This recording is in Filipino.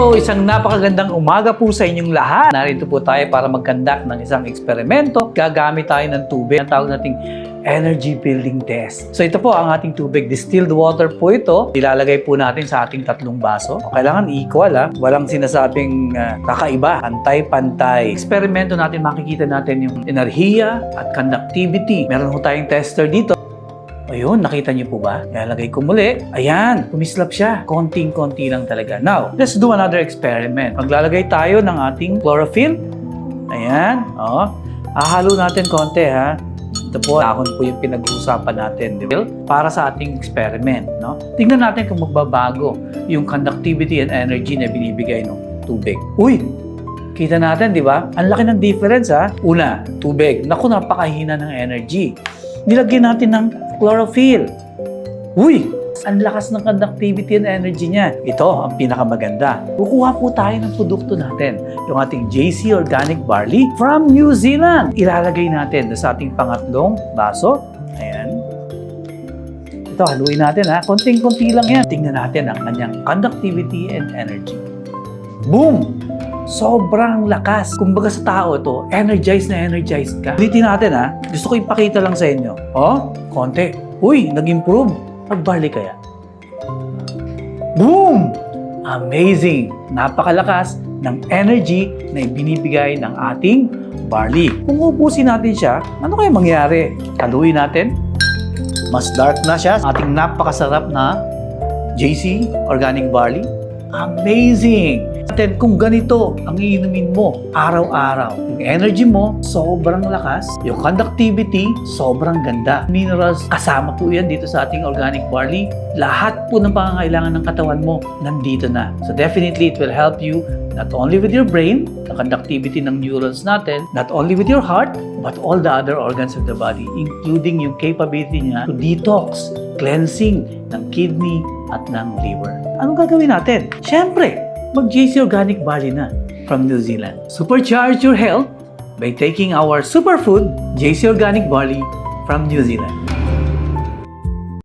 Hello! Isang napakagandang umaga po sa inyong lahat. Narito po tayo para mag-conduct ng isang eksperimento. Gagamit tayo ng tubig. Ang tawag nating energy building test. So ito po ang ating tubig. Distilled water po ito. Ilalagay po natin sa ating 3 baso. Kailangan equal Walang sinasabing kakaiba. Pantay-pantay. Eksperimento natin, makikita natin yung enerhiya at conductivity. Meron po tayong tester dito. Ayun, nakita niyo po ba? Ilalagay ko muli. Ayan, kumislap siya. Konting-konti lang talaga. Now, let's do another experiment. Maglalagay tayo ng ating chlorophyll. Ayan, Ahalo natin konti, ha? Ito po, dahon po yung pinag-uusapan natin, di ba? Para sa ating experiment, no? Tingnan natin kung magbabago yung conductivity and energy na binibigay ng tubig. Uy! Kita natin, di ba? Ang laki ng difference, ha? Una, tubig. Naku, napakahina ng energy. Nilagyan natin ng chlorophyll. Uy! Ang lakas ng conductivity and energy niya. Ito ang pinakamaganda. Kukuha po tayo ng produkto natin. Yung ating JC Organic Barley from New Zealand. Ilalagay natin sa ating pangatlong baso. Ayan. Ito, haluin natin, ha. Konting-konti lang yan. Tingnan natin ang kanyang conductivity and energy. Boom! Sobrang lakas. Kumbaga sa tao ito, energized na energized ka. Ulitin natin, ha. Gusto ko ipakita lang sa inyo. Konti. Uy, nag-improve. Pag-barley kaya. Boom! Amazing! Napakalakas ng energy na ibinibigay ng ating barley. Kung ubusin natin siya, ano kaya mangyari? Haluin natin. Mas dark na siya. Ating napakasarap na JC Organic Barley. Amazing! Then, kung ganito ang iinumin mo araw-araw, yung energy mo, sobrang lakas. Yung conductivity, sobrang ganda. Minerals, kasama po yan dito sa ating organic barley. Lahat po ng pangangailangan ng katawan mo, nandito na. So definitely, it will help you not only with your brain, the conductivity ng neurons natin, not only with your heart, but all the other organs of the body, including yung capability niya to detox, cleansing ng kidney at ng liver. Anong gagawin natin? Siyempre, mag-JC Organic Barley na from New Zealand. Supercharge your health by taking our superfood JC Organic Barley from New Zealand.